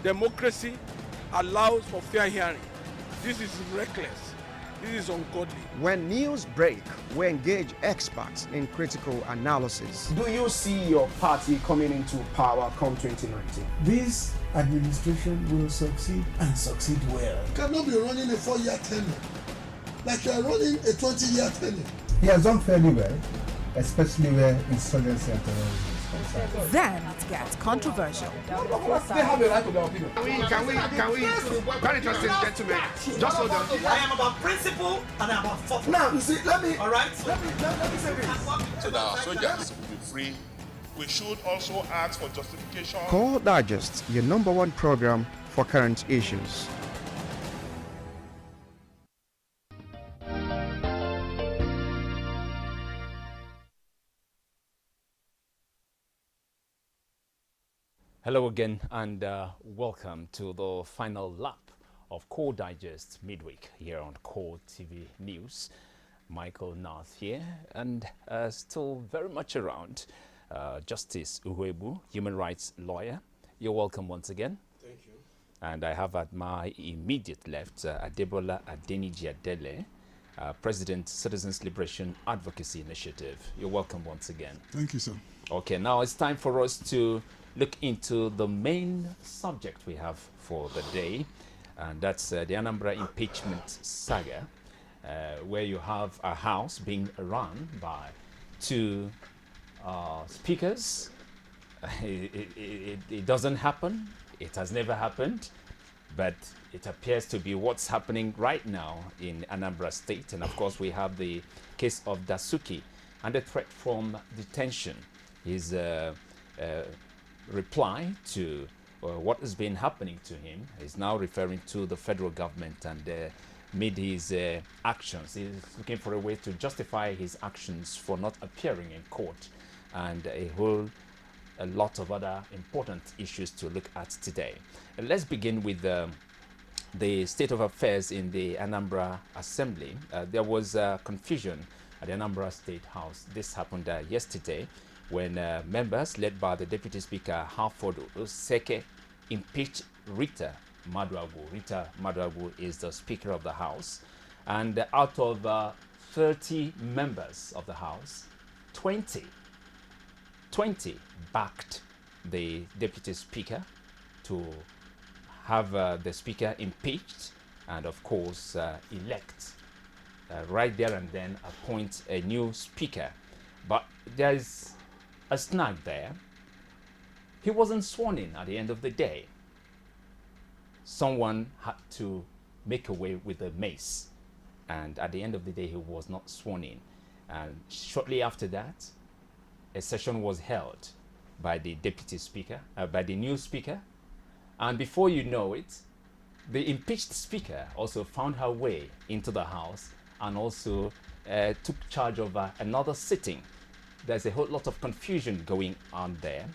Democracy allows for fair hearing. This is reckless. This is ungodly. When news break, we engage experts in critical analysis. Do you see your party coming into power come 2019? This administration will succeed and succeed well. You cannot be running a 4-year tenure like you are running a 20-year tenure. He has done fairly well, especially where insurgency and terrorism is concerned. Then it gets controversial. They have the right to their opinion. Can we, very interesting gentlemen, just hold on. I am about principle and I'm about thought. Now, you see, let me say this. So that our soldiers will be free. We should also ask for justification. Core Digest, your #1 program for current issues. Hello again and welcome to the final lap of Core Digest Midweek here on Core TV News. Michael Nath here and still very much around Justice Uhuebu, human rights lawyer. You're welcome once again. Thank you. And I have at my immediate left Adebola Adeniji Adele, President, Citizens Liberation Advocacy Initiative. You're welcome once again. Thank you, sir. Okay, now it's time for us to look into the main subject we have for the day, and that's the Anambra impeachment saga, where you have a house being run by two speakers. It doesn't happen. It has never happened, but it appears to be what's happening right now in Anambra State. And of course, we have the case of Dasuki and the threat from detention. His reply to what has been happening to him is now referring to the federal government and made his actions. He's looking for a way to justify his actions for not appearing in court, and a lot of other important issues to look at today. Let's begin with the state of affairs in the Anambra Assembly. There was confusion at the Anambra State House. This happened yesterday when members led by the Deputy Speaker Halford Oseke impeached Rita Maduagu. Rita Maduagu is the Speaker of the House, and out of 30 members of the House, 20 backed the Deputy Speaker to have the Speaker impeached and of course elect right there and then appoint a new Speaker. But there's a snag there. He wasn't sworn in at the end of the day. Someone had to make away with the mace, and at the end of the day he was not sworn in. And shortly after that, a session was held by the Deputy Speaker, by the new Speaker, and before you know it, the impeached Speaker also found her way into the House and also took charge of another sitting. There's a whole lot of confusion going on there.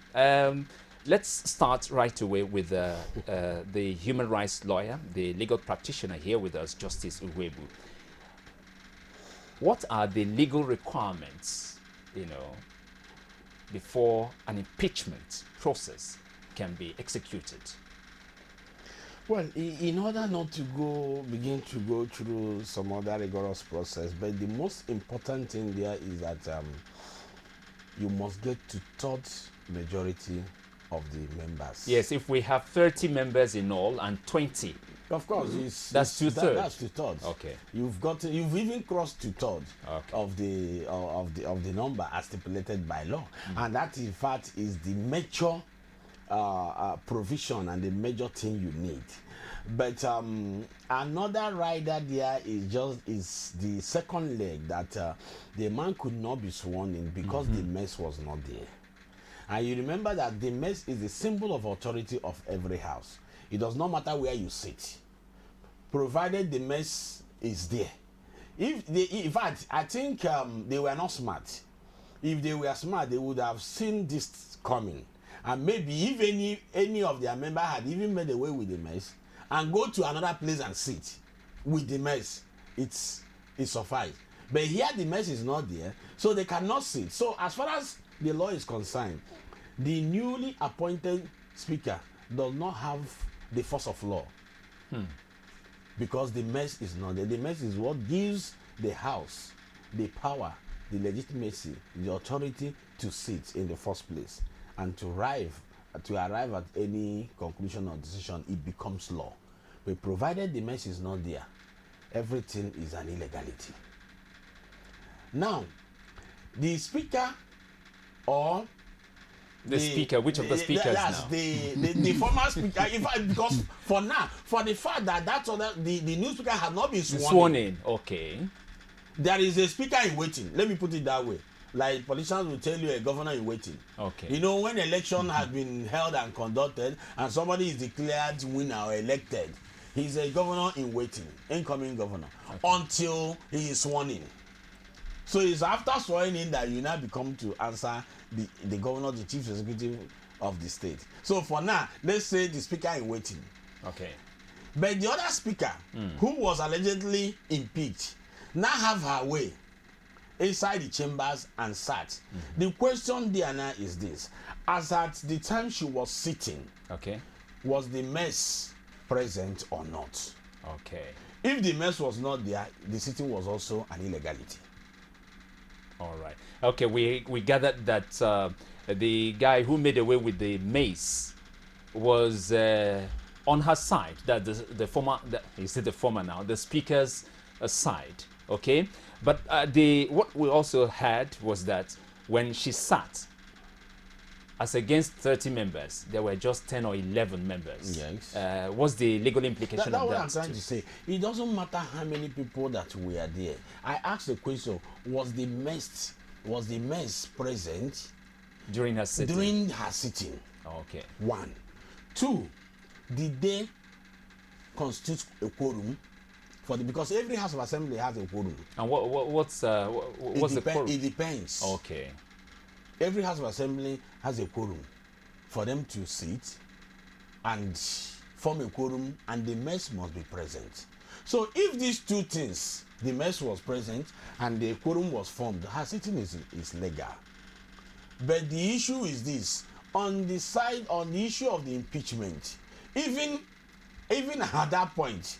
Let's start right away with the human rights lawyer, the legal practitioner here with us, Justice Uhuebu. What are the legal requirements, before an impeachment process can be executed? Well, in order not to begin to go through some other rigorous process, but the most important thing there is that you must get to third majority of the members. Yes, if we have 30 members in all and 20. Of course, that's 2/3. That's 2/3. Okay. You've even crossed 2/3 of the number as stipulated by law, and that in fact is the major provision and the major thing you need. But another rider there is the second leg, that the man could not be sworn in because the mess was not there. And you remember that the mess is the symbol of authority of every house. It does not matter where you sit, provided the mess is there. In fact, I think they were not smart. If they were smart, they would have seen this coming. And maybe if any of their members had even made away with the mess and go to another place and sit with the mess, it suffices. But here the mess is not there, so they cannot sit. So as far as the law is concerned, the newly appointed speaker does not have the force of law. Because the mess is not there. The mess is what gives the House the power, the legitimacy, the authority to sit in the first place, and to arrive at any conclusion or decision. It becomes law. But provided the mess is not there, everything is an illegality. Now, the speaker or the speaker, which of the speakers now? The former speaker. In fact, because for now, for the fact that the new speaker has not been sworn in. Okay. There is a speaker in waiting. Let me put it that way. Like politicians will tell you, a governor in waiting. Okay. You know, when election has been held and conducted, and somebody is declared winner or elected, he's a governor in waiting, incoming governor, until he is sworn in. So it's after swearing in that you now become to answer the governor, the chief executive of the state. So for now, let's say the speaker in waiting. Okay. But the other speaker, who was allegedly impeached, now have her way inside the chambers and sat. The question there now is this: as at the time she was sitting, okay, was the mess present or not? Okay. If the mess was not there, the sitting was also an illegality. All right. Okay, we gathered that the guy who made away with the mace was on her side. That the former, the speaker's side. Okay, but what we also had was that when she sat, as against 30 members, there were just 10 or 11 members. Yes. What's the legal implication That's of what that? I'm trying to say. It doesn't matter how many people that were there. I asked the question: was the mess present during her sitting? During her sitting. Okay. 1. 2. Did they constitute a quorum? Because every House of Assembly has a quorum. And what's the quorum? It depends. Okay. Every House of Assembly has a quorum for them to sit and form a quorum, and the mess must be present. So if these two things, the mess was present and the quorum was formed, her sitting is legal. But the issue is this: on the issue of the impeachment, even at that point,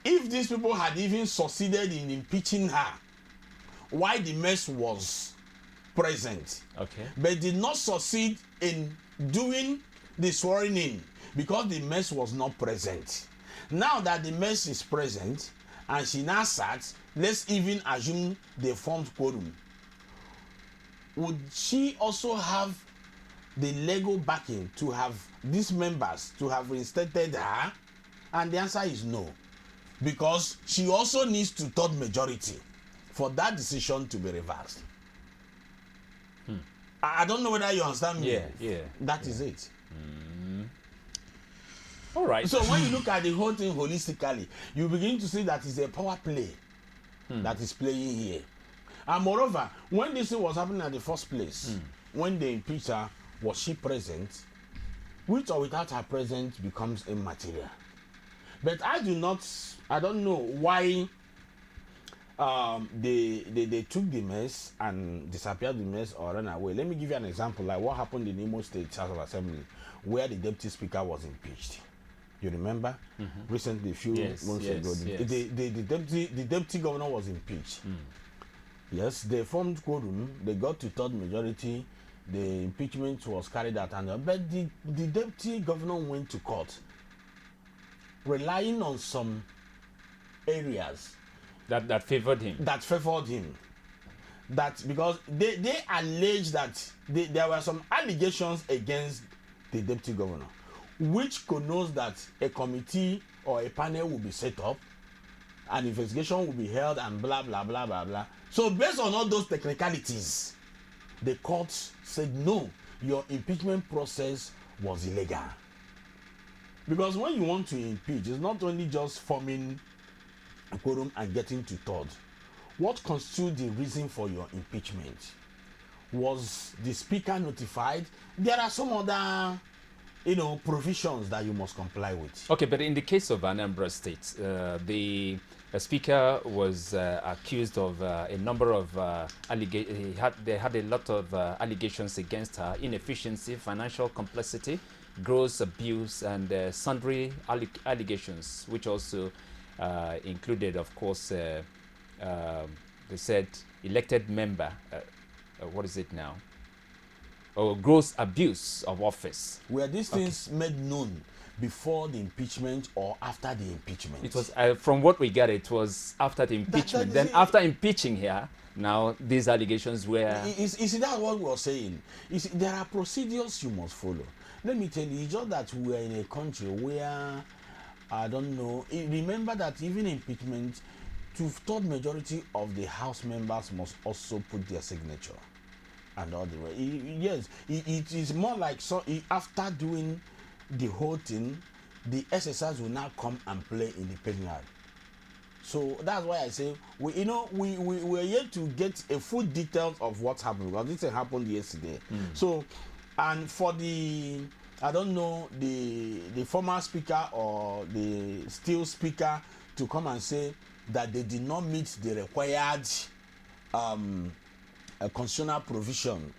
if these people had even succeeded in impeaching her while the mess was present, okay, but did not succeed in doing the swearing in because the mess was not present. Now that the mess is present and she now sat, let's even assume they formed quorum. Would she also have the legal backing to have these members to have reinstated her? And the answer is no, because she also needs to third majority for that decision to be reversed. I don't know whether you understand me. Yeah. That is it. All right. So when you look at the whole thing holistically, you begin to see that it's a power play that is playing here. And moreover, when this thing was happening at the first place, when they impeached her, was she present? With or without her presence becomes immaterial. But I don't know why they took the mess and disappeared the mess or ran away. Let me give you an example, like what happened in Imo State House of Assembly, where the deputy speaker was impeached. You remember? Recently, a few months ago, the deputy governor was impeached. Yes, they formed quorum, they got to third majority, the impeachment was carried out, but the deputy governor went to court, relying on some areas that favored him. That because they allege that there were some allegations against the deputy governor, which connotes that a committee or a panel will be set up, an investigation will be held, and blah blah blah blah blah. So based on all those technicalities, the court said no, your impeachment process was illegal. Because when you want to impeach, it's not only just forming a quorum and getting to third. What constitutes the reason for your impeachment? Was the speaker notified? There are some other provisions that you must comply with. Okay, but in the case of Anambra State, the The speaker was accused of a number of allegations. They had a lot of allegations against her: inefficiency, financial complexity, gross abuse, and sundry allegations, which also included, of course, they said elected member. What is it now? Oh, gross abuse of office. Were these things made known before the impeachment or after the impeachment? It was, from what we got, it was after the impeachment. Then after impeaching her, now these allegations were... Is that what we were saying? There are procedures you must follow. Let me tell you, it's just that we are in a country where, I don't know, remember that even impeachment, 2/3 majority of the House members must also put their signature. And all the way. Yes, it is more like, so after doing the whole thing, the exercise will now come and play in the playground. So that's why I say we're yet to get a full details of what happened, because this happened yesterday. So, and for the, I don't know, the former speaker or the still speaker to come and say that they did not meet the required constitutional provision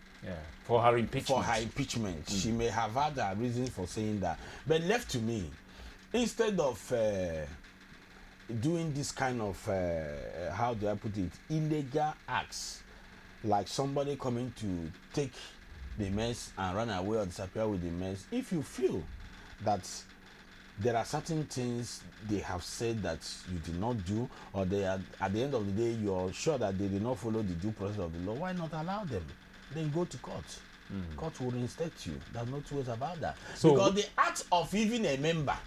for her impeachment. She may have had a reason for saying that. But left to me, instead of doing this kind of, how do I put it, illegal acts, like somebody coming to take the mess and run away or disappear with the mess, if you feel that there are certain things they have said that you did not do, or they are, at the end of the day you're sure that they did not follow the due process of the law, why not allow them? Then go to court. Court will reinstate you. There's no two ways about that. So, because the act of even a member,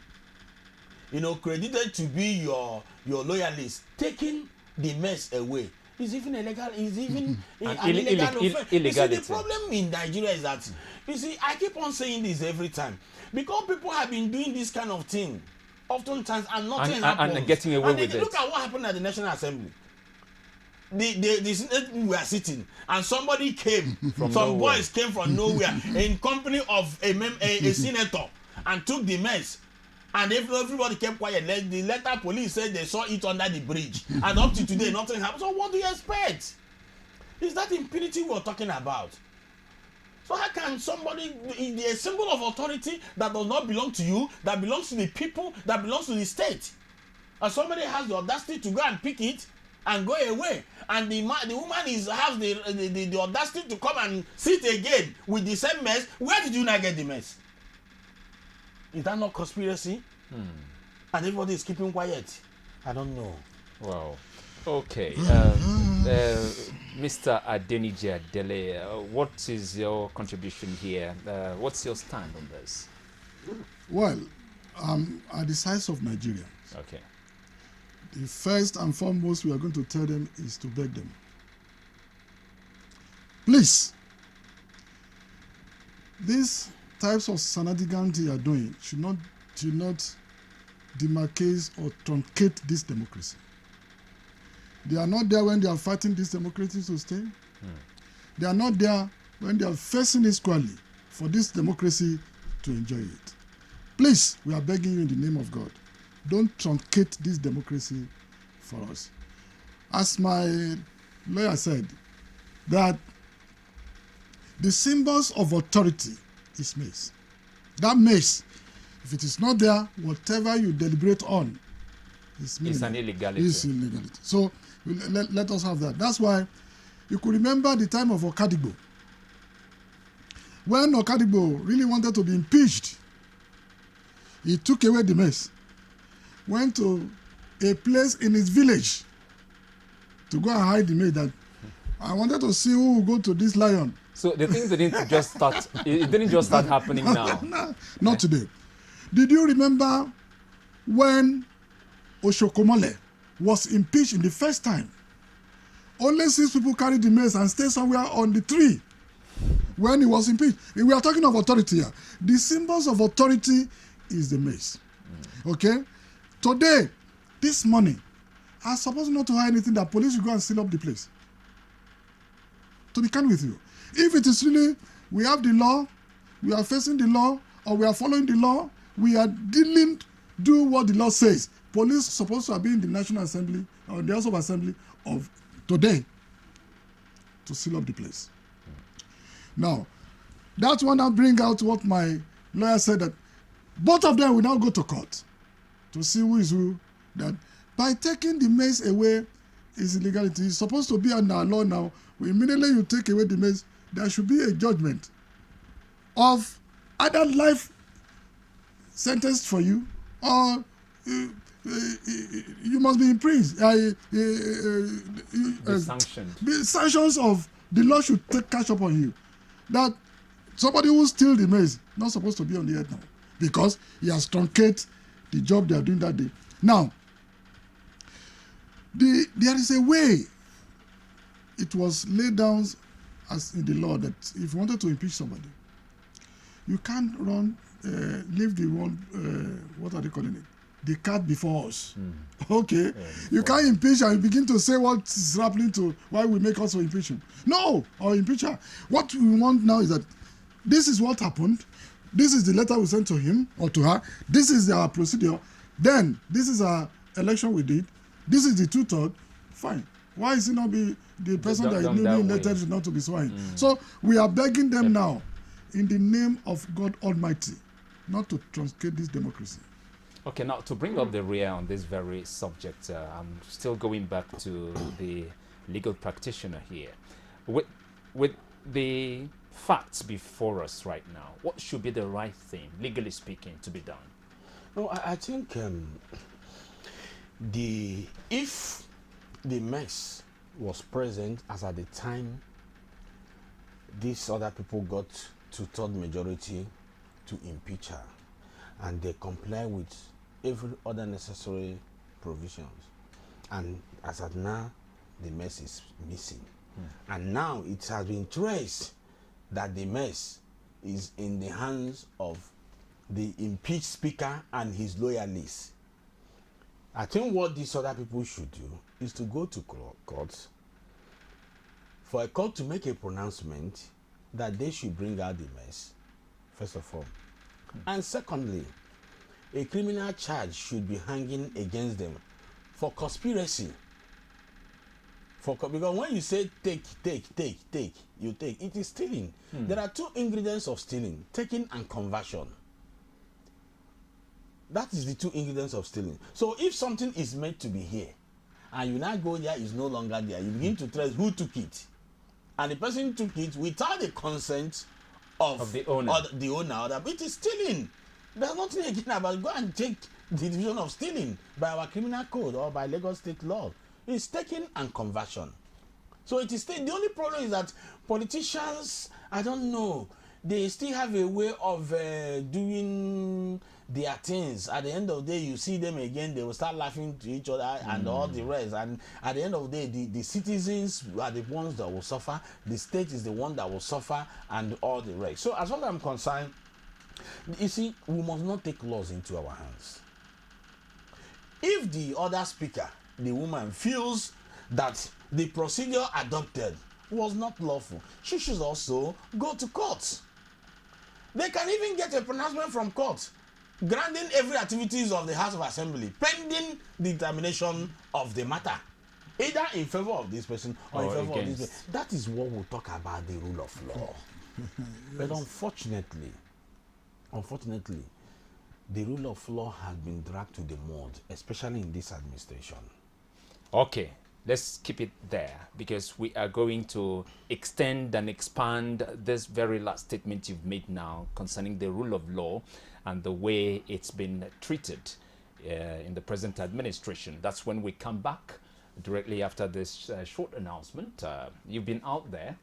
credited to be your loyalist, taking the mess away, is even illegal. Is even an illegal offense. You see, the problem in Nigeria is that, you see, I keep on saying this every time, because people have been doing this kind of thing oftentimes and nothing happens. And getting away with it. Look at what happened at the National Assembly. We were sitting and somebody came from nowhere. Boys came from nowhere in company of a senator and took the mess, and everybody kept quiet. The letter police said they saw it under the bridge, and up to today nothing happened. So what do you expect? Is that impunity we're talking about? So how can somebody, a symbol of authority that does not belong to you, that belongs to the people, that belongs to the state, and somebody has the audacity to go and pick it and go away, and the woman has the audacity to come and sit again with the same mess? Where did you not get the mess? Is that not conspiracy? And everybody is keeping quiet? I don't know. Wow. Okay. Mr. Adeniji Adele, what is your contribution here? What's your stand on this? Well, at the size of Nigeria, okay, the first and foremost we are going to tell them is to beg them, please, these types of shenanigans they are doing should not demarcate or truncate this democracy. They are not there when they are fighting this democracy to stay. They are not there when they are facing it squarely for this democracy to enjoy it. Please, we are begging you in the name of God, don't truncate this democracy for us. As my lawyer said, that the symbols of authority is mace. That mace, if it is not there, whatever you deliberate on is an illegality. It's illegality. So let us have that. That's why you could remember the time of Okadigbo. When Okadigbo really wanted to be impeached, he took away the mess, went to a place in his village to go and hide the mess. That I wanted to see who will go to this lion. So the thing didn't just start. It didn't just start happening now. No, not today. Did you remember when Oshokomole was impeached in the first time? Only 6 people carried the mess and stayed somewhere on the tree when he was impeached. We are talking of authority here. The symbols of authority is the mace. Okay? Today, this morning, I'm supposed not to hide anything that police will go and seal up the place. To be candid with you. If it is really, we have the law, we are facing the law, or we are following the law, we are do what the law says, police supposed to be in the National Assembly or the House of Assembly of today to seal up the place. Now, that's when I bring out what my lawyer said, that both of them will now go to court to see who is who. That by taking the mace away is illegality. It's supposed to be under our law now. Immediately you take away the mace, there should be a judgment of either life sentence for you or you must be imprisoned. The sanctions of the law should catch up on you. That somebody who steals the mace not supposed to be on the earth now because he has truncated the job they are doing that day. Now, there is a way it was laid down as in the law that if you wanted to impeach somebody, you can't leave the one, what are they calling it? The cart before us. Okay? You can't impeach and begin to say what is happening to why we make us to impeach him. No, or impeach her. What we want now is that this is what happened. This is the letter we sent to him or to her. This is our procedure. Then, this is our election we did. This is the 2/3. Fine. Why is it not be the person that is newly elected is not to be sworn? So we are begging them now, in the name of God Almighty, not to truncate this democracy. Okay, now to bring up the rear on this very subject, I'm still going back to the legal practitioner here. With the facts before us right now, what should be the right thing, legally speaking, to be done? No, I think if the mess was present as at the time these other people got 2/3 majority to impeach her, and they comply with every other necessary provisions, and as at now the mess is missing, and now it has been traced that the mess is in the hands of the impeached speaker and his loyalists. I think what these other people should do is to go to court for a court to make a pronouncement that they should bring out the mess, first of all. And secondly, a criminal charge should be hanging against them for conspiracy. Because when you say take, you take, it is stealing. There are two ingredients of stealing: taking and conversion. That is the two ingredients of stealing. So if something is meant to be here, and you now go there, it's no longer there, you begin to trace who took it. And the person took it without the consent of the owner. It is stealing. There's nothing again about go and take the division of stealing by our criminal code or by Lagos state law. It's taking and conversion. So it is the only problem is that politicians, I don't know, they still have a way of doing their things. At the end of the day, you see them again, they will start laughing to each other and all the rest. And at the end of the day, the citizens are the ones that will suffer, the state is the one that will suffer, and all the rest. So as far as I'm concerned, you see, we must not take laws into our hands. If the other speaker, the woman, feels that the procedure adopted was not lawful, she should also go to court. They can even get a pronouncement from court granting every activities of the House of Assembly pending the determination of the matter, either in favor of this person or in favor of this person. That is what we'll talk about, the rule of law. Yes. But unfortunately, the rule of law has been dragged to the mud, especially in this administration. Okay, let's keep it there, because we are going to extend and expand this very last statement you've made now concerning the rule of law and the way it's been treated in the present administration. That's when we come back directly after this short announcement. You've been out there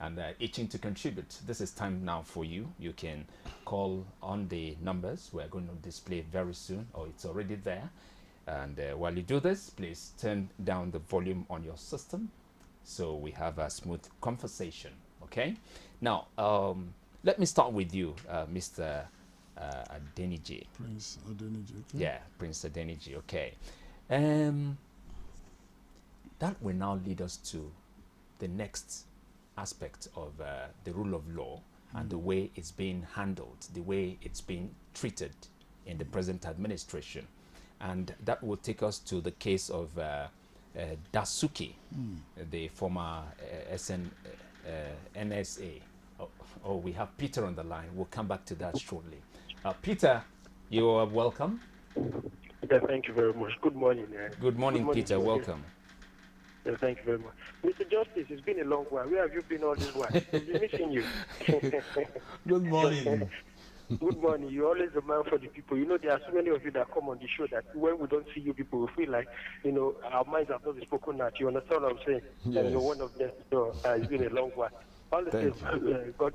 and itching to contribute. This is time now for you. You can call on the numbers we're going to display very soon, or it's already there. And while you do this, please turn down the volume on your system so we have a smooth conversation, okay? Now, let me start with you, Mr. Adeniji. Prince Adeniji. Okay. Yeah, Prince Adeniji, okay. That will now lead us to the next aspect of the rule of law and the way it's being handled, the way it's being treated in the present administration. And that will take us to the case of Dasuki, the former NSA. Oh, we have Peter on the line. We'll come back to that shortly. Peter, you are welcome. Yeah, thank you very much. Good morning. Good morning, Peter. Welcome. Yeah, thank you very much. Mr. Justice, it's been a long while. Where have you been all this while? We've been missing you. Good morning. Good morning. You're always the man for the people. You know, there are so many of you that come on the show that when we don't see you people, we feel like, you know, our minds have not been spoken at. You understand what I'm saying? Yes. And you're one of them. So it's been a long while. All the same, God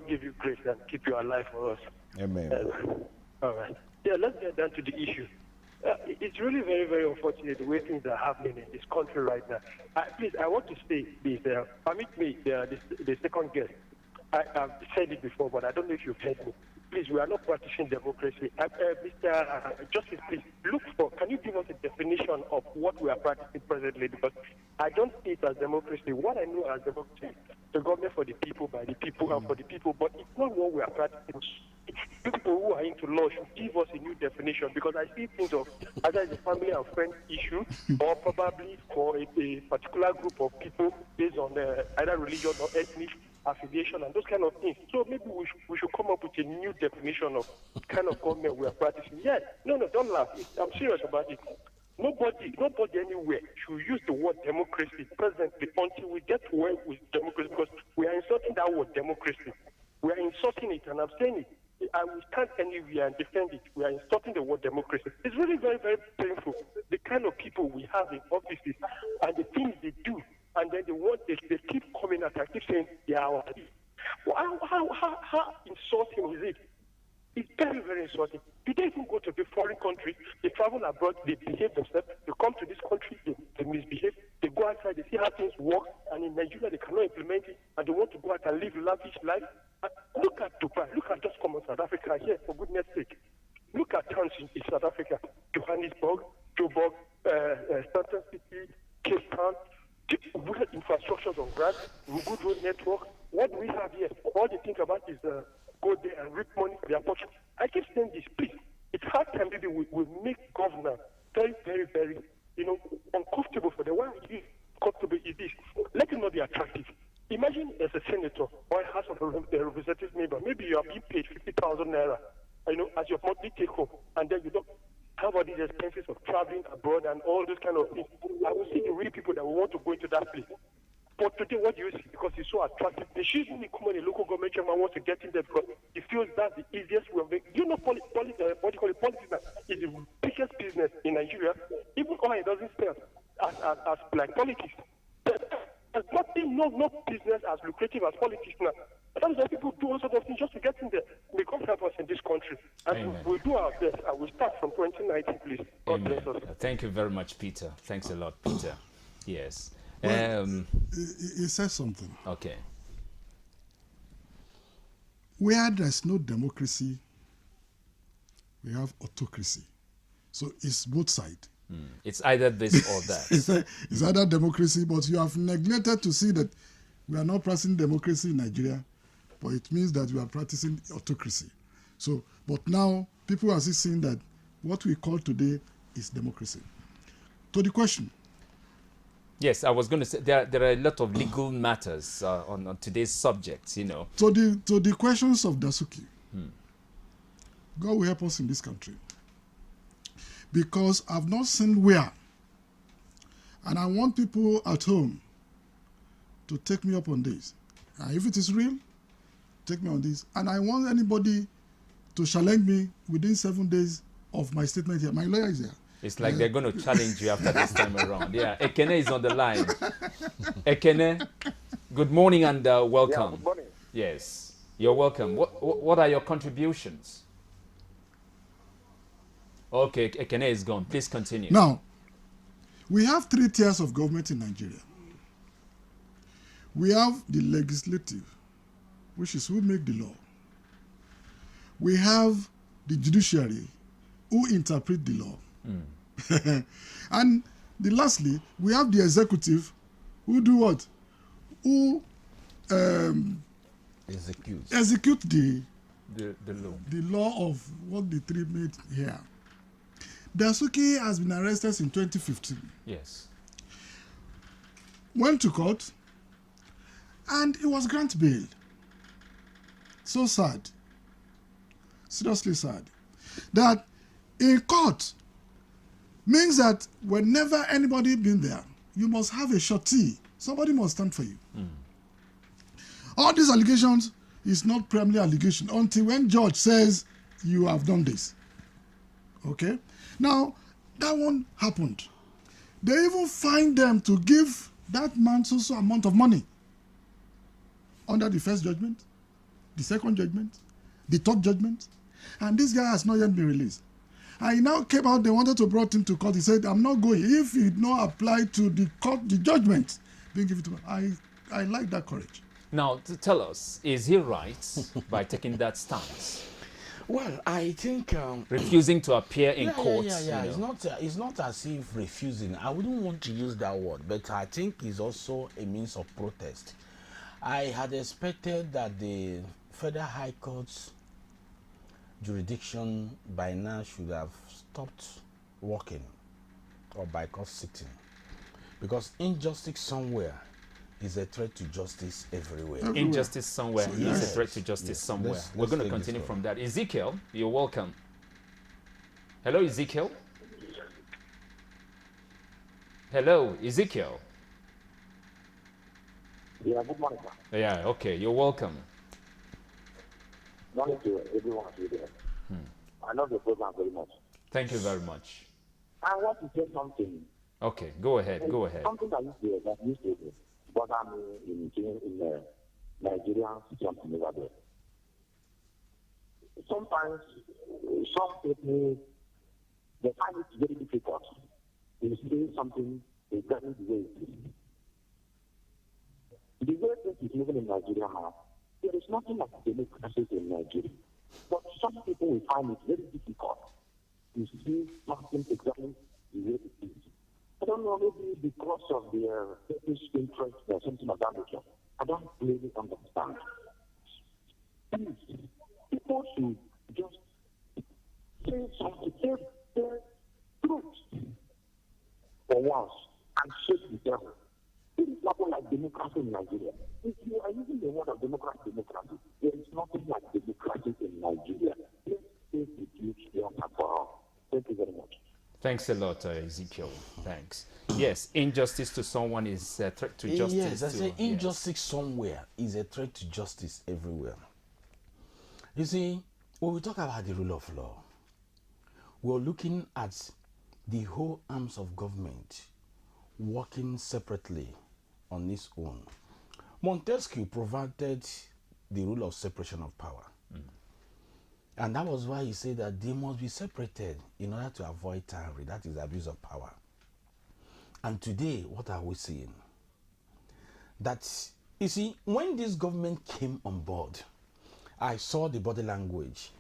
give you grace and keep you alive for us. Amen. All right. Yeah, let's get down to the issue. It's really very, very unfortunate the way things are happening in this country right now. Please, I want to say this. Permit me, the second guest. I've said it before, but I don't know if you've heard me. Please, we are not practicing democracy. Mr. Justice, please, can you give us a definition of what we are practicing presently? Because I don't see it as democracy. What I know as democracy, the government for the people, by the people, and for the people, but it's not what we are practicing. People who are into law should give us a new definition, because I see things of either it's a family and friend issue, or probably for a particular group of people based on either religion or ethnic affiliation and those kind of things. So maybe we should come up with a new definition of kind of government we are practicing. Yes, no, don't laugh. I'm serious about it. Nobody anywhere should use the word democracy presently until we get to where with democracy, because we are insulting that word democracy. We are insulting it, and I'm saying it. I will stand anywhere and defend it. We are insulting the word democracy. It's really very, very painful. The kind of people we have in offices and the things they do, and then they keep coming at us, keep saying they are our leaders. Well, how insulting is it? It's very, very insulting. Do they even go to the foreign countries? They travel abroad, they behave themselves. They come to this country, they misbehave. They go outside, they see how things work, and in Nigeria they cannot implement it, and they want to go out and live a lavish life. Look at Dubai. Look at just common South Africa here, for goodness sake. Look at towns in South Africa: Johannesburg, Joburg, Sandton City, Cape Town. Good infrastructures on ground, good road network. What do we have here? All they think about is go there and reap money for their pocket. I keep saying this, please. It's hard time maybe we make governance very, very, very, uncomfortable for them. Why is comfortable is this? Let it not be attractive. Imagine as a senator or a House of Representatives member, maybe you are being paid 50,000 naira, as your monthly take home, and then you don't have all these expenses of traveling abroad and all those kind of things. I will see the real people that will want to go into that place. But today, what do you see? Because it's so attractive. The shouldn't come on a local government chairman wants to get in there because he feels that's the easiest way of making. Politics is the biggest business in Nigeria. Even oil doesn't sell as like politics. There's no business as lucrative as politics now. But that is why people do all sorts of things just to get in there. May God help us in this country. And we'll do our best. And we'll start from 2019, please. God bless us. Thank you very much, Peter. Thanks a lot, Peter. Yes. Well, he says something. Okay. Where there's no democracy, we have autocracy. So it's both sides. It's either this or that. It's either democracy, but you have neglected to see that we are not practicing democracy in Nigeria, but it means that we are practicing autocracy. So, but now people are seeing that what we call today is democracy. To the question. Yes, I was going to say there are a lot of legal matters on today's subject, To the questions of Dasuki, God will help us in this country. Because I've not seen where, and I want people at home to take me up on this. If it is real, take me on this. And I want anybody to challenge me within 7 days of my statement here. My lawyer is here. It's like they're going to challenge you after this time around. Yeah, Ekene is on the line. Ekene, good morning and welcome. Yeah, good morning. Yes, you're welcome. What are your contributions? Okay, Ekene is gone. Please continue. Now, we have 3 tiers of government in Nigeria. We have the legislative, which is who make the law. We have the judiciary, who interpret the law. And lastly, we have the executive, who do what? Who execute the law of what the 3 made here. Dasuki has been arrested in 2015. Yes. Went to court, and it was granted bail. So sad. Seriously sad. That in court means that whenever anybody been there, you must have a surety. Somebody must stand for you. All these allegations is not primarily allegation until when judge says you have done this. Okay? Now, that one happened. They even find them to give that man so amount of money under the first judgment, the second judgment, the third judgment, and this guy has not yet been released. And he now came out, they wanted to brought him to court. He said, I'm not going. If he did not apply to the court, the judgment, then give it to me. I like that courage. Now, to tell us, is he right by taking that stance? Well, I think refusing to appear in court. Yeah. You know. It's not as if refusing. I wouldn't want to use that word, but I think it's also a means of protest. I had expected that the Federal High Court's jurisdiction by now should have stopped working or by court sitting, because injustice somewhere is a threat to justice everywhere. Injustice somewhere is a threat to justice somewhere. We're going to continue from that. Ezekiel, you're welcome. Hello, Ezekiel. Hello, Ezekiel. Yeah, good morning, sir. Yeah, okay, you're welcome. Morning to everyone here. I love the program very much. Thank you very much. I want to say something. Okay, go ahead, go ahead. Something that used to bother me in Nigerian something over there. Sometimes some people, they find it very difficult to say something exactly the way it is. The way things is moving in Nigeria now, there is nothing like democracy in Nigeria. But some people will find it very difficult to see something exactly the way it is. I don't know, maybe because of their selfish interest or something of that nature. I don't really understand. Please, people should just say something, say the truth for once and shake the devil. It is nothing like democracy in Nigeria. If you are using the word of democracy, there is nothing like democracy in Nigeria. Let's take the truth once and for all. Thank you very much. Thanks a lot, Ezekiel. Thanks. Yes, injustice to someone is a threat to justice. Yes, I say injustice somewhere is a threat to justice everywhere. You see, when we talk about the rule of law, we're looking at the whole arms of government working separately on its own. Montesquieu provided the rule of separation of power. And that was why he said that they must be separated in order to avoid tyranny, that is abuse of power. And today, what are we seeing? That, you see, when this government came on board, I saw the body language.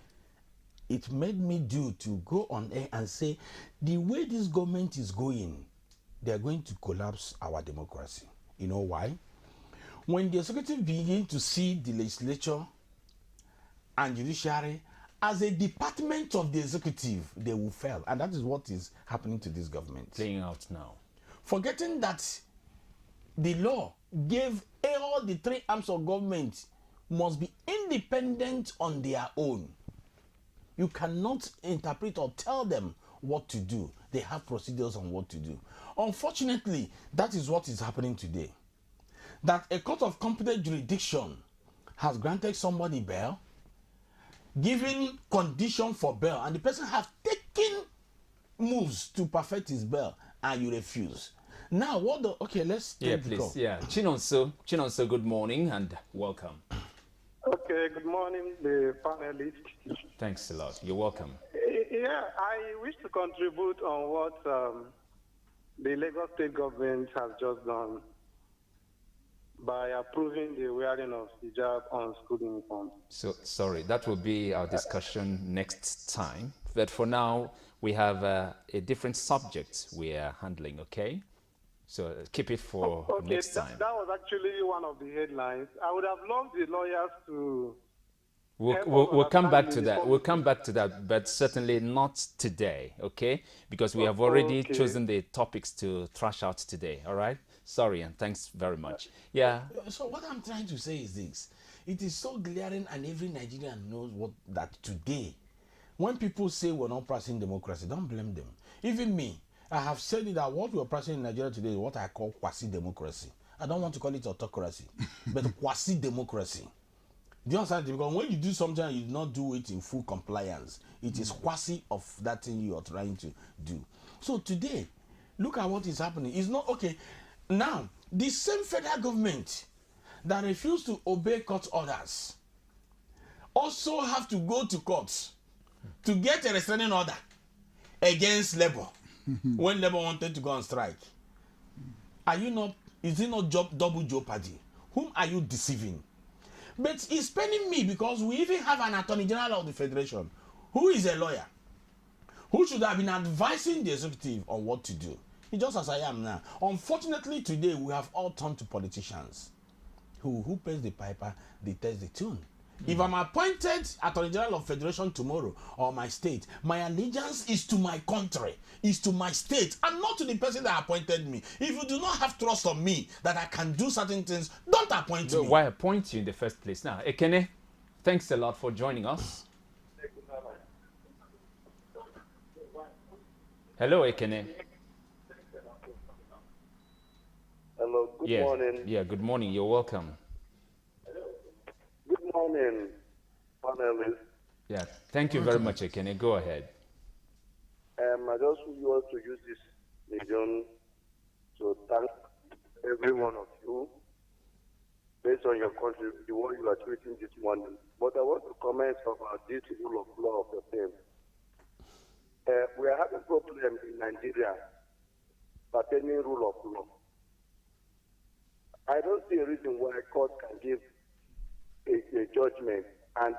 It made me to go on air and say, the way this government is going, they're going to collapse our democracy. You know why? When the executive begin to see the legislature and judiciary as a department of the executive, they will fail. And that is what is happening to this government. Playing out now. Forgetting that the law gave all the three arms of government must be independent on their own. You cannot interpret or tell them what to do. They have procedures on what to do. Unfortunately, that is what is happening today. That a court of competent jurisdiction has granted somebody bail, giving condition for bail, and the person has taken moves to perfect his bail, and you refuse. Now, what the... Okay, let's take the call. Yeah, Chinonso, good morning and welcome. Okay, good morning, the panelists. Thanks a lot. You're welcome. Yeah, I wish to contribute on what the Lagos State government has just done by approving the wearing of hijab on school uniforms. So, sorry, that will be our discussion next time. But for now, we have a different subject we are handling, okay? So keep it for next time. That was actually one of the headlines. I would have loved the lawyers to We'll come back to that. We'll come back to that, but certainly not today, okay? Because we have already chosen the topics to thrash out today, all right? Sorry, and thanks very much. Yeah. So what I'm trying to say is this. It is so glaring, and every Nigerian knows that today, when people say we're not practicing democracy, don't blame them. Even me, I have said it that what we're practicing in Nigeria today is what I call quasi-democracy. I don't want to call it autocracy, but quasi-democracy. Do you understand? Because when you do something and you do not do it in full compliance, it is quasi of that thing you are trying to do. So today, look at what is happening. It's not okay. Now, the same federal government that refuse to obey court orders also have to go to court to get a restraining order against Labour when Labour wanted to go on strike. Are you not? Is it not double jeopardy? Whom are you deceiving? But it's paining me because we even have an Attorney General of the Federation who is a lawyer, who should have been advising the executive on what to do. It's just as I am now. Unfortunately, today we have all turned to politicians who pays the piper, they test the tune. If I'm appointed Attorney General of Federation tomorrow or my state, my allegiance is to my country, is to my state, and not to the person that appointed me. If you do not have trust on me that I can do certain things, don't appoint me. Why appoint you in the first place? Now, Ekene, thanks a lot for joining us. Hello, Ekene. Hello, good morning. Yeah, good morning. You're welcome. Good morning, panelists. Yeah, thank you very much, Ekene. Go ahead. I just want to use this medium to thank every one of you based on your country, the one you are tweeting this morning. But I want to comment about this rule of law of the same. We are having problems in Nigeria pertaining rule of law. I don't see a reason why a court can give a judgment and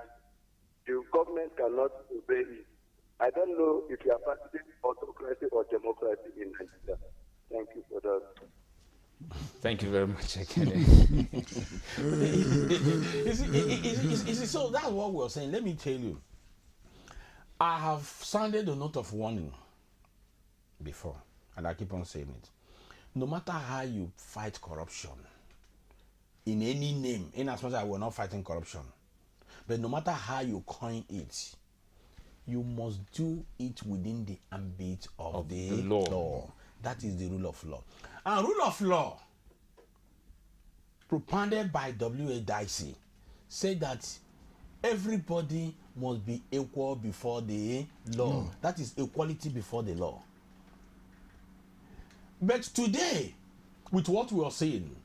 the government cannot obey it. I don't know if you are practicing autocracy or democracy in Nigeria. Thank you for that. Thank you very much, Ekene. So that's what we're saying. Let me tell you. I have sounded a note of warning before, and I keep on saying it. No matter how you fight corruption, in any name, in as much as we're not fighting corruption, but no matter how you coin it, you must do it within the ambit of the law. That is the rule of law. And rule of law, propounded by W.A. Dicey, said that everybody must be equal before the law. That is equality before the law. But today, with what we are saying,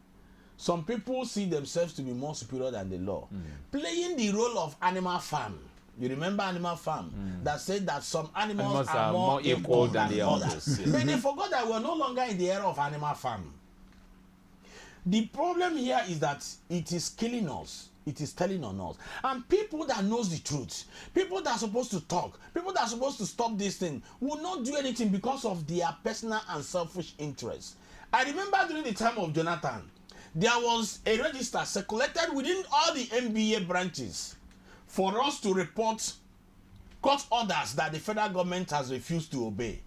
some people see themselves to be more superior than the law, playing the role of Animal Farm. You remember Animal Farm that said that some animals are more equal than the others. But they forgot that we're no longer in the era of Animal Farm. The problem here is that it is killing us. It is telling on us. And people that knows the truth, people that are supposed to talk, people that are supposed to stop this thing, will not do anything because of their personal and selfish interests. I remember during the time of Jonathan, there was a register circulated within all the NBA branches for us to report court orders that the federal government has refused to obey.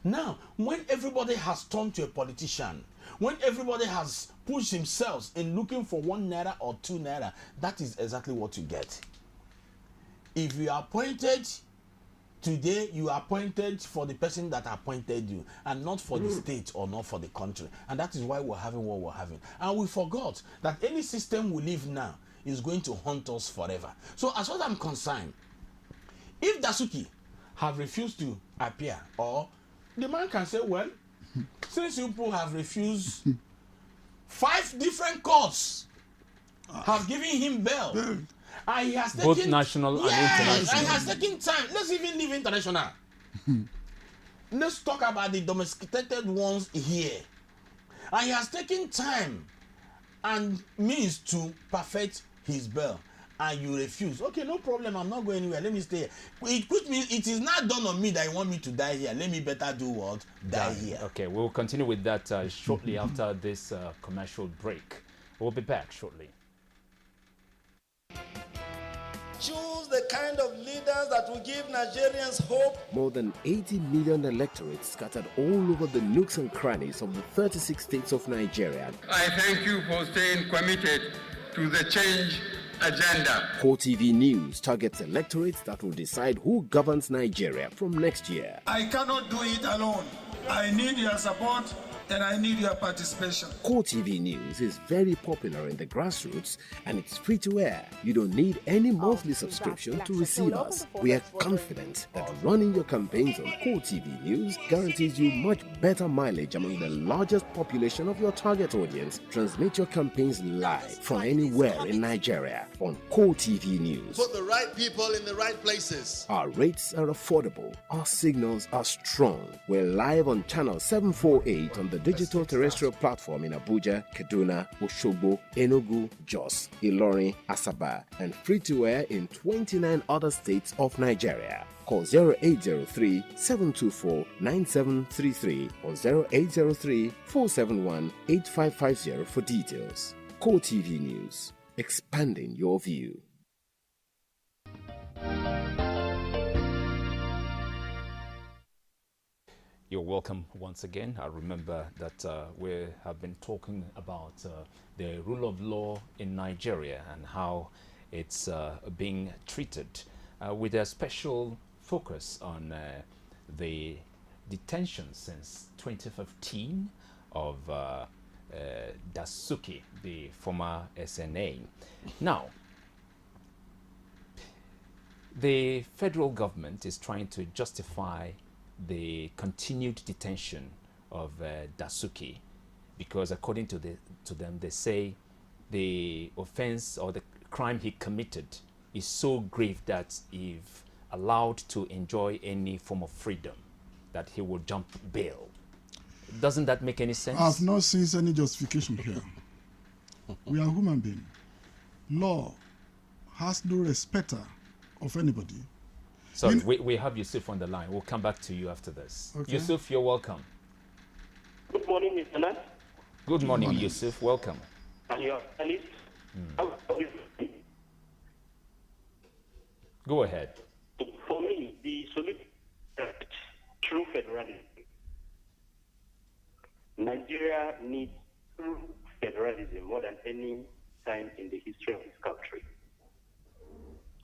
Now, when everybody has turned to a politician, when everybody has pushed himself in looking for 1 naira or 2 naira, that is exactly what you get. If you are appointed today, you are appointed for the person that appointed you and not for the state or not for the country. And that is why we're having what we're having. And we forgot that any system we live now is going to haunt us forever. So as far as I'm concerned, if Dasuki have refused to appear, or the man can say, well, since you people have refused, 5 different courts have given him bail. And he has taken, both national and international. And he has taken time. Let's even leave international. Let's talk about the domesticated ones here. And he has taken time and means to perfect his bail. And you refuse. Okay, no problem. I'm not going anywhere. Let me stay here. Which means it is not done on me that you want me to die here. Let me better do what? Die here. Okay, we'll continue with that shortly after this commercial break. We'll be back shortly. choose the kind of leaders that will give Nigerians hope. More than 80 million electorates scattered all over the nooks and crannies of the 36 states of Nigeria. I thank you for staying committed to the change agenda. Core TV News targets electorates that will decide who governs Nigeria from next year. I cannot do it alone. I need your support and I need your participation. Core TV News is very popular in the grassroots and it's free to air. You don't need any monthly subscription to receive us. We are confident that running your campaigns on Core TV News guarantees you much better mileage among the largest population of your target audience. Transmit your campaigns live from anywhere in Nigeria on Core TV News. Put the right people in the right places. Our rates are affordable. Our signals are strong. We're live on channel 748 on the digital terrestrial platform in Abuja, Kaduna, Osogbo, Enugu, Jos, Ilorin, Asaba, and free to air in 29 other states of Nigeria. Call 0803-724-9733 or 0803-471-8550 for details. Core TV News, expanding your view. You're welcome once again. I remember that we have been talking about the rule of law in Nigeria and how it's being treated with a special focus on the detention since 2015 of Dasuki, the former SNA. Now, the federal government is trying to justify the continued detention of Dasuki because according to them, they say the offense or the crime he committed is so grave that if allowed to enjoy any form of freedom, that he will jump bail. Doesn't that make any sense? I've not seen any justification here. We are human beings. Law has no respect of anybody. Sorry, we have Yusuf on the line. We'll come back to you after this. Okay. Yusuf, you're welcome. Good morning, Mr. Nat. Good morning, Yusuf. Welcome. And your analyst. Go ahead. For me, the solution is true federalism. Nigeria needs true federalism more than any time in the history of this country.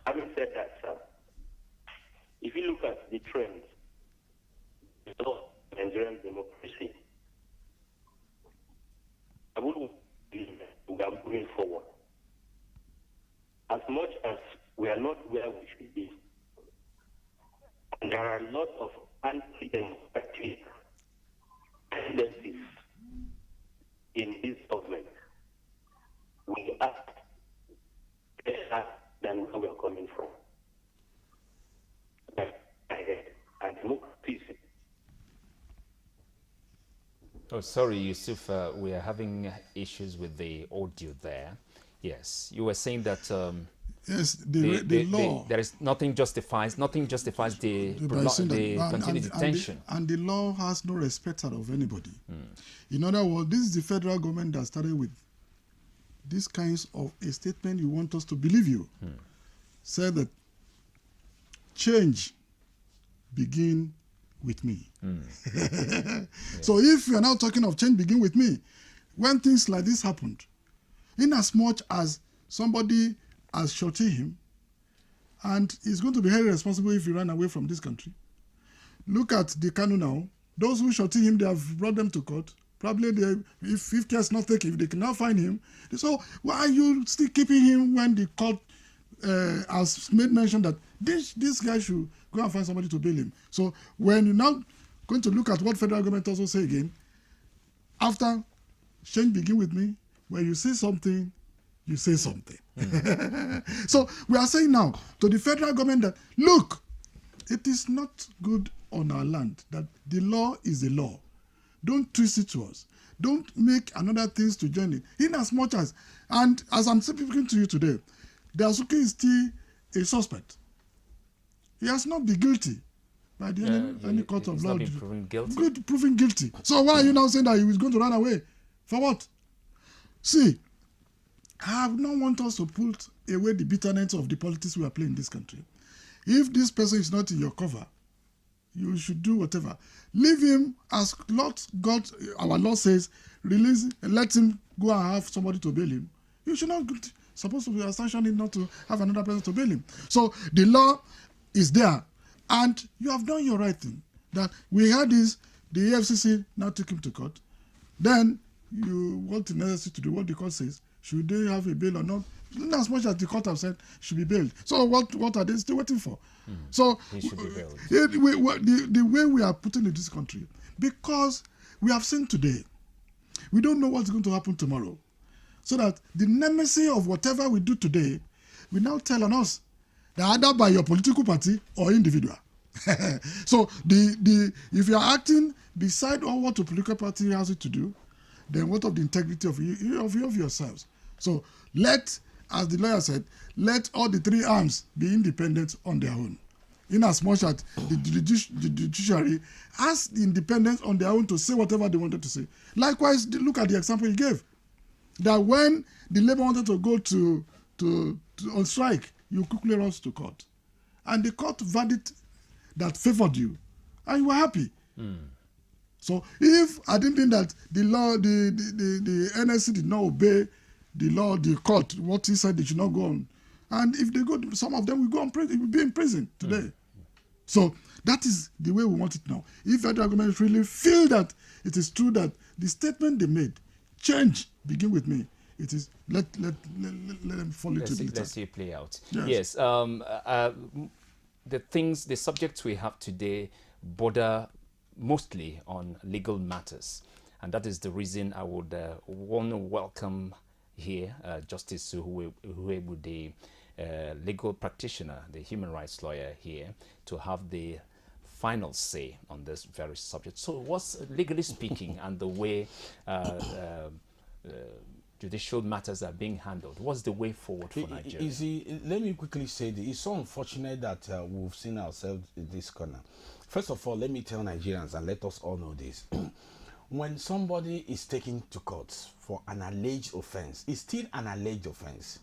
Having said that, sir, if you look at the trends of Nigerian democracy, I would believe that we are moving forward. As much as we are not where we should be, and there are a lot of anti-democratic tendencies in this government, we are better than where we are coming from. And democracy. Oh, sorry, Yusuf. We are having issues with the audio there. Yes, you were saying that. Yes, the law. There is nothing justifies the continued detention. And the law has no respect of anybody. In other words, this is the federal government that started with these kinds of a statement. You want us to believe you. Said that change begin with me. So if you are now talking of change begin with me, when things like this happened, in as much as somebody has shot him and is going to be held responsible if he ran away from this country. Look at the Kanu now. Those who shot him, they have brought them to court. Probably if care is not taken, if they can now find him. So why are you still keeping him when the court has made mention that this guy should go and find somebody to bail him? So when you're now going to look at what federal government also say again, after change begin with me, when you say something, you say something. So we are saying now to the federal government that, look, it is not good on our land that the law is the law. Don't twist it to us. Don't make another things to join it. In as much as, and as I'm speaking to you today, Dasuki is still a suspect. He has not been guilty by any court of law. Not been proven guilty. Proven guilty. So why are you now saying that he was going to run away? For what? See, I do not want us to put away the bitterness of the politics we are playing in this country. If this person is not in your cover, you should do whatever. Leave him as God, our Lord says, release, let him go and have somebody to bail him. You should not supposed to be sanctioning not to have another person to bail him. So the law is there, and you have done your right thing. That we had this, the EFCC now took him to court. Then you want the necessary to do what the court says. Should they have a bail or not? Not as much as the court have said should be bailed. So what are they still waiting for? So he should be bailed. The way we are putting in this country, because we have seen today, we don't know what's going to happen tomorrow. So that the nemesis of whatever we do today will now tell on us that either by your political party or individual. So if you are acting beside all what the political party has it to do, then what of the integrity of yourselves? So as the lawyer said, let all the three arms be independent on their own. In as much as the judiciary has the independence on their own to say whatever they wanted to say. Likewise, look at the example he gave. That when the labor wanted to go to on strike, you quickly rush to court. And the court verdict that favored you, and you were happy. So if I didn't think that the law, the NSC did not obey the law, the court, what he said they should not go on. And if they go, some of them will go on prison, will be in prison today. So that is the way we want it now. If federal government really feel that it is true that the statement they made, change, begin with me. It is let them fall into the Let's see it play out. Yes. The subjects we have today border mostly on legal matters, and that is the reason I would want to welcome here Justice Uhuebu, the legal practitioner, the human rights lawyer here, to have the final say on this very subject. So what's, legally speaking, and the way judicial matters are being handled, what's the way forward for Nigeria? Let me quickly say this. It's so unfortunate that we've seen ourselves in this corner. First of all, let me tell Nigerians, and let us all know this. When somebody is taken to court for an alleged offense, it's still an alleged offense.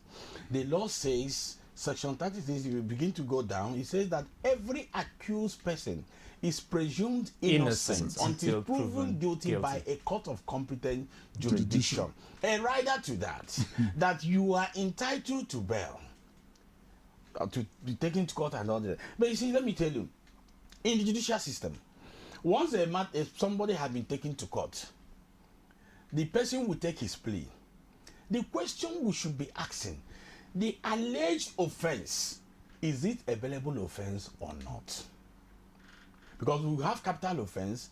The law says, Section 36, you begin to go down, it says that every accused person is presumed innocent until proven guilty by a court of competent jurisdiction. A rider to that, that you are entitled to bail, to be taken to court and all that. But you see, let me tell you, in the judicial system, once if somebody has been taken to court, the person will take his plea. The question we should be asking, the alleged offense, is it a bailable offense or not? Because we have capital offense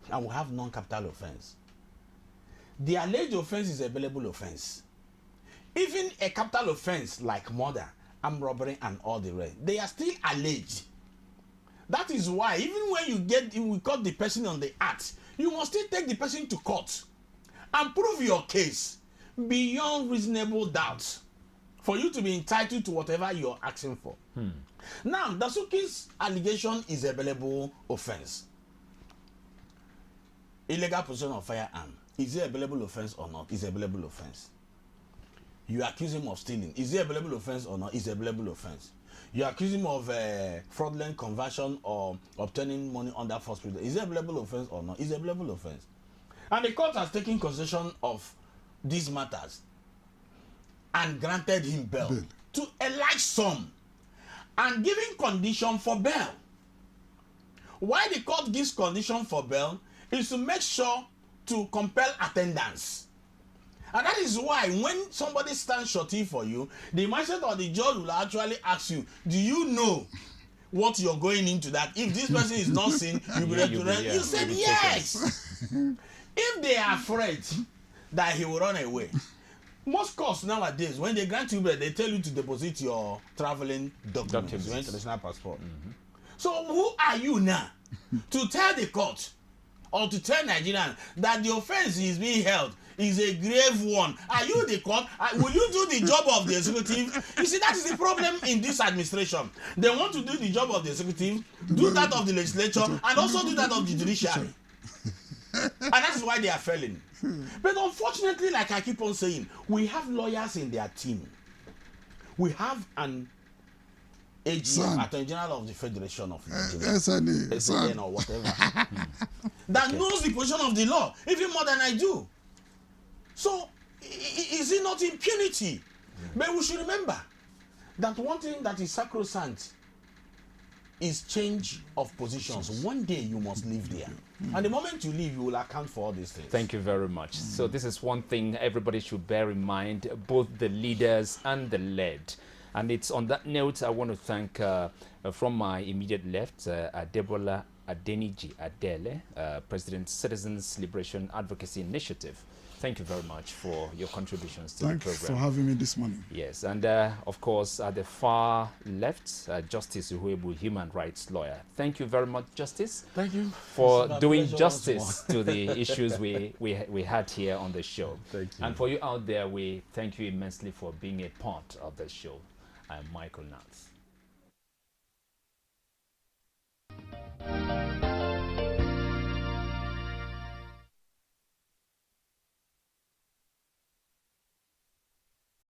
and we have non-capital offense. The alleged offense is a bailable offense. Even a capital offense like murder, armed robbery, and all the rest, they are still alleged. That is why even when you caught the person on the act, you must still take the person to court and prove your case beyond reasonable doubt for you to be entitled to whatever you're asking for. Now, Dasuki's allegation is a bailable offense. Illegal possession of firearm, is it a bailable offense or not? It's a bailable offense. You accuse him of stealing, is it a bailable offense or not? It's a bailable offense. You accuse him of fraudulent conversion or obtaining money under false pretense. Is it a bailable offense or not? It's a bailable offense. And the court has taken consideration of these matters and granted him bail to a large sum and giving condition for bail. Why the court gives condition for bail is to make sure to compel attendance. And that is why when somebody stands shorty for you, the magistrate or the judge will actually ask you, do you know what you're going into that? If this person is not seen, you'll be ready to run. You said yes. If they are afraid that he will run away, most courts nowadays, when they grant you bail, they tell you to deposit your traveling documents, your international passport. So who are you now to tell the court or to tell Nigerians that the offense is being held is a grave one? Are you the court? Will you do the job of the executive? You see, that is the problem in this administration. They want to do the job of the executive, do that of the legislature, and also do that of the judiciary. And that's why they are failing. But unfortunately, like I keep on saying, we have lawyers in their team. We have an AGM, Attorney General of the Federation of Nigeria, SNN or whatever, that knows the position of the law even more than I do. So, is it not impunity? But we should remember that one thing that is sacrosanct is change of positions. One day you must live there. And the moment you leave, you will account for all these things. Thank you very much. So this is one thing everybody should bear in mind, both the leaders and the led. And it's on that note, I want to thank, from my immediate left, Adebola Adeniji Adele, President Citizens Liberation Advocacy Initiative. Thank you very much for your contributions to the program. Thanks for having me this morning. Yes, and of course, at the far left, Justice Uhuebu, human rights lawyer. Thank you very much, Justice. Thank you. For doing justice to the issues we had here on the show. Thank you. And for you out there, we thank you immensely for being a part of the show. I'm Michael Nance.